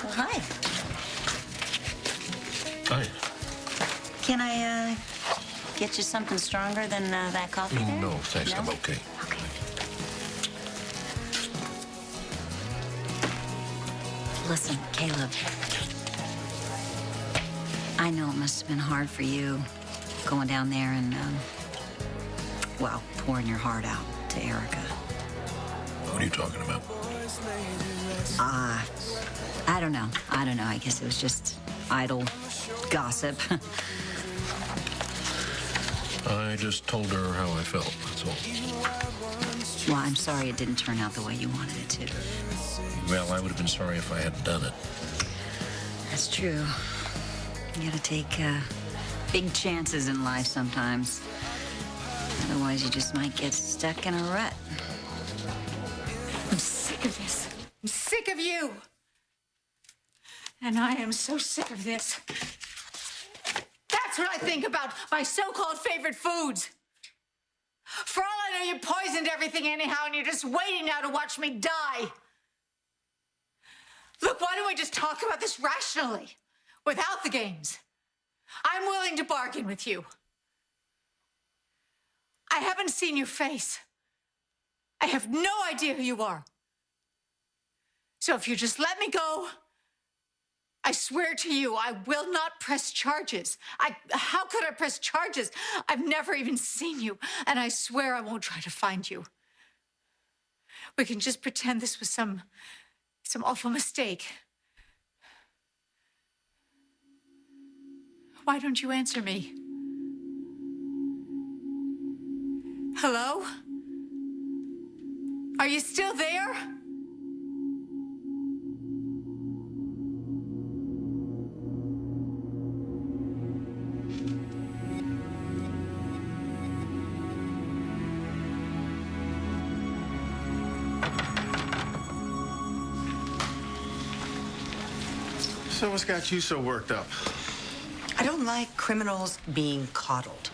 Well, hi. Hi. Can I, get you something stronger than that coffee there? No, thanks. No? I'm okay. Okay. Listen, Caleb. I know it must have been hard for you going down there and, well, pouring your heart out to Erica. What are you talking about? I don't know. I guess it was just idle gossip. I just told her how I felt, that's all. Well, I'm sorry it didn't turn out the way you wanted it to. Well, I would have been sorry if I hadn't done it. That's true. You gotta take big chances in life sometimes. Otherwise, you just might get stuck in a rut. I'm sick of this. I'm sick of you. And I am so sick of this. That's what I think about my so-called favorite foods. For all I know, you poisoned everything anyhow, and you're just waiting now to watch me die. Look, why don't we just talk about this rationally, without the games? I'm willing to bargain with you. I haven't seen your face. I have no idea who you are. So if you just let me go, I swear to you, I will not press charges. How could I press charges? I've never even seen you, and I swear I won't try to find you. We can just pretend this was some awful mistake. Why don't you answer me? Hello? Are you still there? So what's got you so worked up? I don't like criminals being coddled.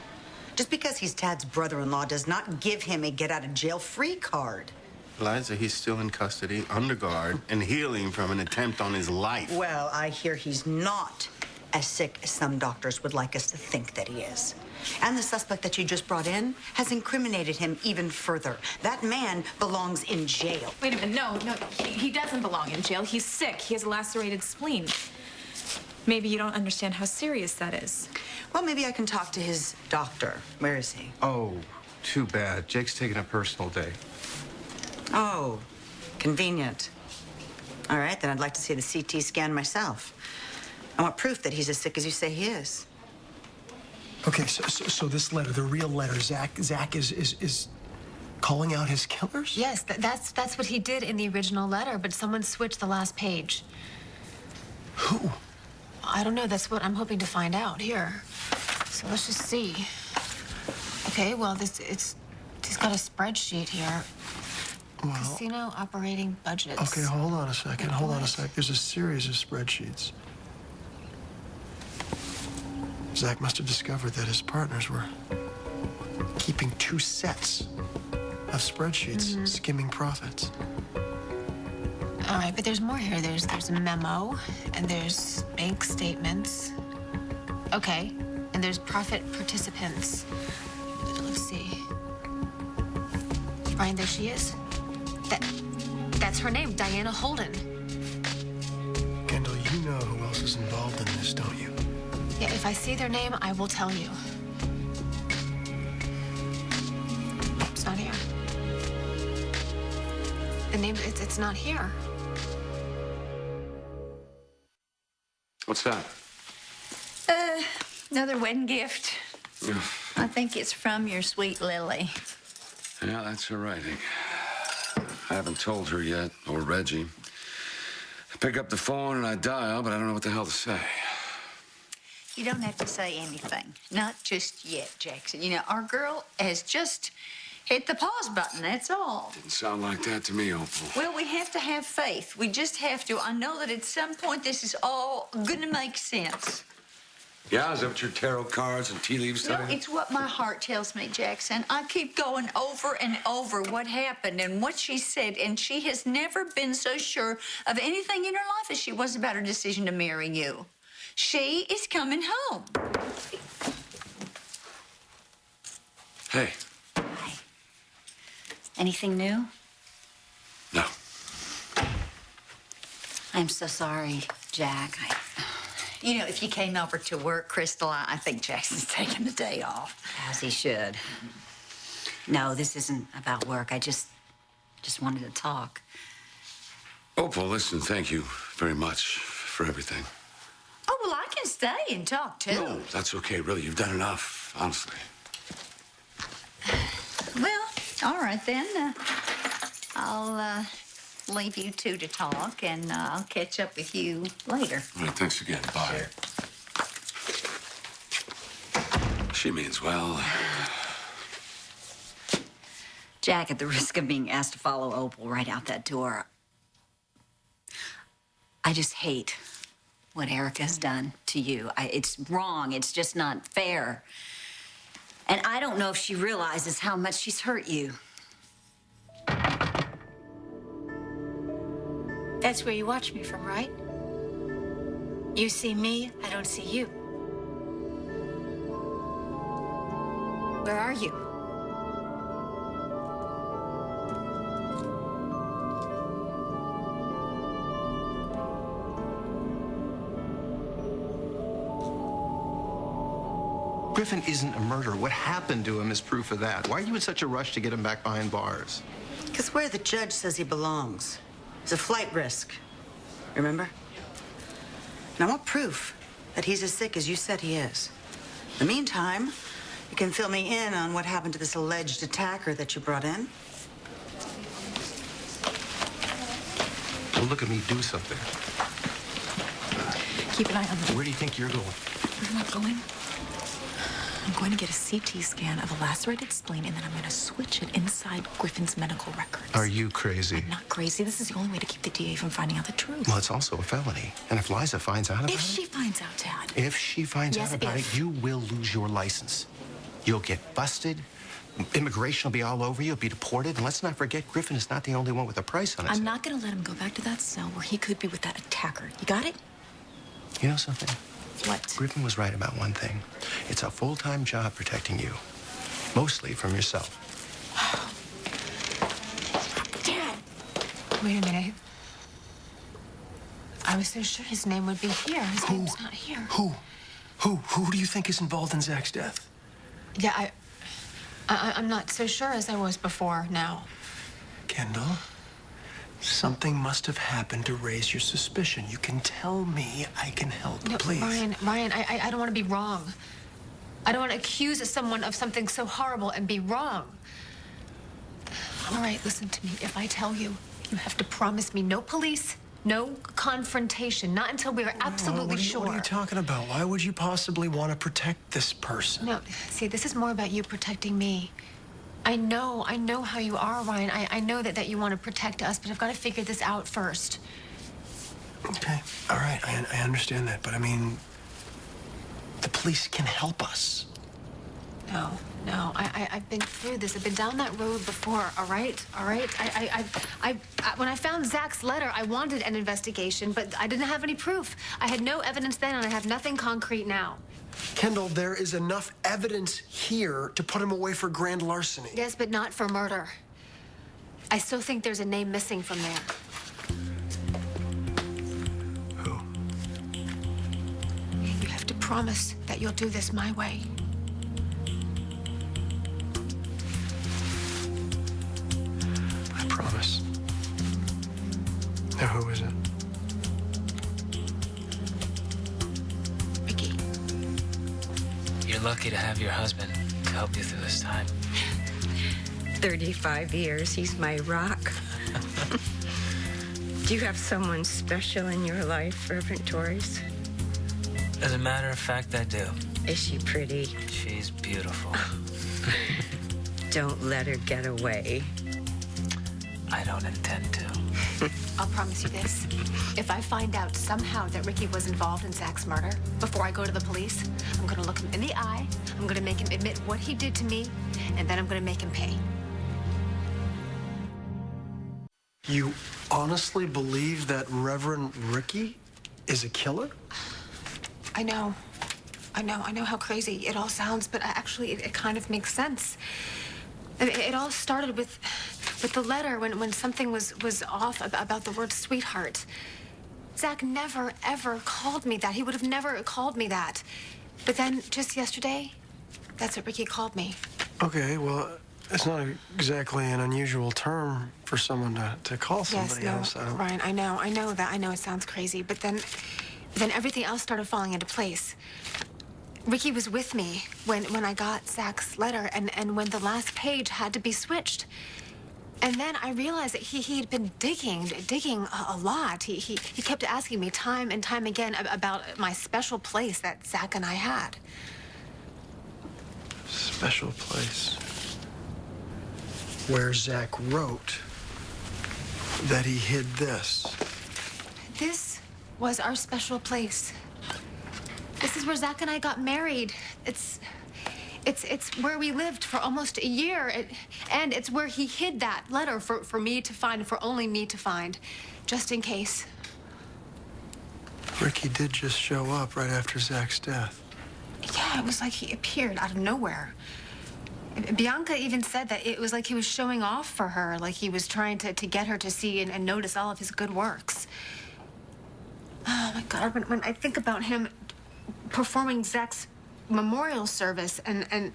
Just because he's Tad's brother-in-law does not give him a get-out-of-jail-free card. Liza, he's still in custody, under guard, and healing from an attempt on his life. Well, I hear he's not as sick as some doctors would like us to think that he is. And the suspect that you just brought in has incriminated him even further. That man belongs in jail. Wait a minute, no, he doesn't belong in jail. He's sick. He has a lacerated spleen. Maybe you don't understand how serious that is. Well, maybe I can talk to his doctor. Where is he? Oh, too bad. Jake's taking a personal day. Oh, convenient. All right, then I'd like to see the CT scan myself. I want proof that he's as sick as you say he is. Okay, so this letter, the real letter, Zach is calling out his killers? Yes, that's what he did in the original letter, but someone switched the last page. Who? I don't know. That's what I'm hoping to find out here. So let's just see. Okay, well, he's got a spreadsheet here. Well, Casino operating budgets. okay, hold on a second. Hold on a sec. There's a series of spreadsheets. Zach must have discovered that his partners were keeping 2 sets of spreadsheets, skimming profits. All right, but there's more here. There's a memo, and there's bank statements. Okay, and there's profit participants. Let's see. Brian, there she is. That's her name, Diana Holden. Kendall, you know who else is involved in this, don't you? Yeah, if I see their name, I will tell you. It's not here. The name, it's not here. What's that? Another wedding gift. I think it's from your sweet Lily. Yeah, that's her writing. I haven't told her yet, or Reggie. I pick up the phone and I dial, but I don't know what the hell to say. You don't have to say anything. Not just yet, Jackson. You know, our girl has just hit the pause button, that's all. Didn't sound like that to me, Opal. Well, we have to have faith. We just have to. I know that at some point this is all gonna make sense. Yeah, is that what your tarot cards and tea leaves tell No, you? it's what my heart tells me, Jackson. I keep going over and over what happened and what she said, and she has never been so sure of anything in her life as she was about her decision to marry you. She is coming home. Hey. Hi. Anything new? No. I'm so sorry, Jack. You know, if you came over to work, Crystal, I think Jackson's taking the day off. As he should. No, this isn't about work. I just wanted to talk. Opal, listen, thank you very much for everything. Oh, well, I can stay and talk, too. No, that's okay, really. You've done enough, honestly. Well, all right, then. I'll leave you two to talk, and I'll catch up with you later. All right, thanks again. Bye. Sure. She means well. Jack, at the risk of being asked to follow Opal right out that door, I just hate what Erica's done to you. It's wrong. It's just not fair. And I don't know if she realizes how much she's hurt you. That's where you watch me from, right? You see me, I don't see you. Where are you? Griffin isn't a murderer. What happened to him is proof of that. Why are you in such a rush to get him back behind bars? Because where the judge says he belongs is a flight risk. Remember? And I want proof that he's as sick as you said he is. In the meantime, you can fill me in on what happened to this alleged attacker that you brought in. Well, look at me do something. Keep an eye on them. Where do you think you're going? Where am I going? I'm going to get a CT scan of a lacerated spleen, and then I'm going to switch it inside Griffin's medical records. Are you crazy? I'm not crazy. This is the only way to keep the DA from finding out the truth. Well, it's also a felony. And if Liza finds out about If it... she finds out, Dad. If she finds Yes, out about if. it, you will lose your license. You'll get busted. Immigration will be all over you. You'll be deported. And let's not forget, Griffin is not the only one with a price on his I'm head. not going to let him go back to that cell where he could be with that attacker. You got it? You know something? What? Griffin was right about one thing. It's a full-time job protecting you. Mostly from yourself. Dad! Wait a minute. I was so sure his name would be here. His name's not here. Who? Who do you think is involved in Zach's death? Yeah, I'm not so sure as I was before now. Kendall, something must have happened to raise your suspicion. You can tell me. I can help, No, please. Ryan, I don't want to be wrong. I don't want to accuse someone of something so horrible and be wrong. All right, listen to me. If I tell you, you have to promise me no police, no confrontation, not until we are absolutely sure. What are you talking about? Why would you possibly want to protect this person? No, see, this is more about you protecting me. I know how you are, Ryan. I know that you want to protect us, but I've got to figure this out first. Okay, all right, I understand that, but I mean, the police can help us. No, I've been through this. I've been down that road before, all right? When I found Zach's letter, I wanted an investigation, but I didn't have any proof. I had no evidence then, and I have nothing concrete now. Kendall, there is enough evidence here to put him away for grand larceny. Yes, but not for murder. I still think there's a name missing from there. Who? You have to promise that you'll do this my way. I promise. Now, who is it? Ricky. You're lucky to have your husband to help you through this time. 35 years, he's my rock. Do you have someone special in your life, Reverend Torres? As a matter of fact, I do. Is she pretty? She's beautiful. Don't let her get away. I don't intend to. I'll promise you this. If I find out somehow that Ricky was involved in Zach's murder, before I go to the police, I'm gonna look him in the eye, I'm gonna make him admit what he did to me, and then I'm gonna make him pay. You honestly believe that Reverend Ricky is a killer? I know how crazy it all sounds, but actually it kind of makes sense. I mean, it all started with the letter when something was off about the word sweetheart. Zach never, ever called me that. He would have never called me that. But then, just yesterday, that's what Ricky called me. Okay, well, it's not exactly an unusual term for someone to call somebody else. Ryan, I know that. I know it sounds crazy, but then everything else started falling into place. Ricky was with me when I got Zach's letter and when the last page had to be switched. And then I realized that he'd been digging a lot. He kept asking me time and time again about my special place that Zach and I had. Special place. Where Zach wrote that he hid this. This was our special place. This is where Zach and I got married. It's where we lived for almost a year. And it's where he hid that letter for me to find, for only me to find, just in case. Ricky did just show up right after Zach's death. Yeah, it was like he appeared out of nowhere. Bianca even said that it was like he was showing off for her, like he was trying to get her to see and notice all of his good works. Oh, my God, when I think about him performing Zach's memorial service and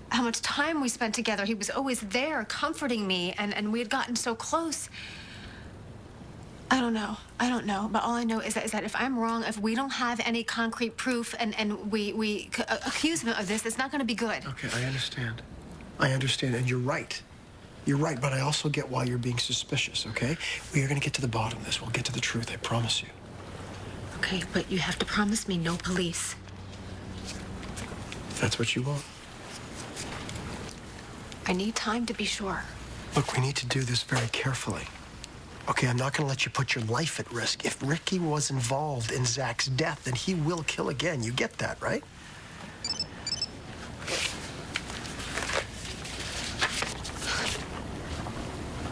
how much time we spent together, he was always there comforting me, and we had gotten so close. I don't know, but all I know is that if I'm wrong, if we don't have any concrete proof and we accuse him of this, it's not going to be good. Okay, I understand, and you're right. You're right, but I also get why you're being suspicious, okay? We are going to get to the bottom of this. We'll get to the truth, I promise you. Okay, but you have to promise me no police. If that's what you want. I need time to be sure. Look, we need to do this very carefully. Okay, I'm not going to let you put your life at risk. If Ricky was involved in Zach's death, then he will kill again. You get that, right?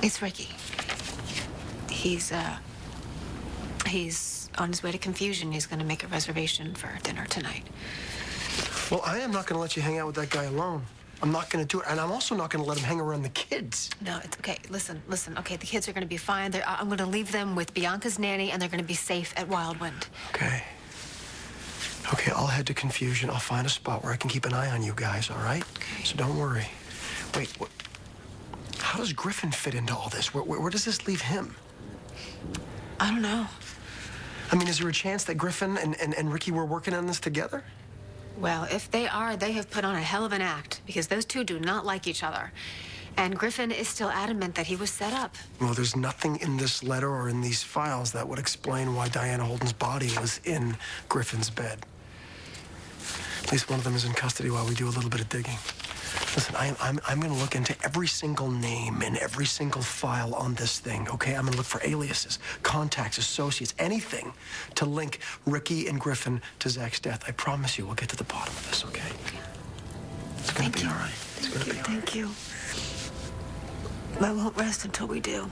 It's Ricky. He's on his way to Confusion. He's going to make a reservation for dinner tonight. Well, I am not going to let you hang out with that guy alone. I'm not going to do it, and I'm also not going to let him hang around the kids. No, it's okay. Listen. Okay, the kids are going to be fine. I'm going to leave them with Bianca's nanny, and they're going to be safe at Wildwind. Okay. Okay, I'll head to Confusion. I'll find a spot where I can keep an eye on you guys, all right? Okay. So don't worry. Wait, how does Griffin fit into all this? Where does this leave him? I don't know. I mean, is there a chance that Griffin and Ricky were working on this together? Well, if they are, they have put on a hell of an act, because those two do not like each other. And Griffin is still adamant that he was set up. Well, there's nothing in this letter or in these files that would explain why Diana Holden's body was in Griffin's bed. At least one of them is in custody while we do a little bit of digging. Listen, I'm going to look into every single name in every single file on this thing, okay? I'm going to look for aliases, contacts, associates, anything to link Ricky and Griffin to Zach's death. I promise you we'll get to the bottom of this, okay? It's going to be all right. It's going to be all right. Thank you. I won't rest until we do.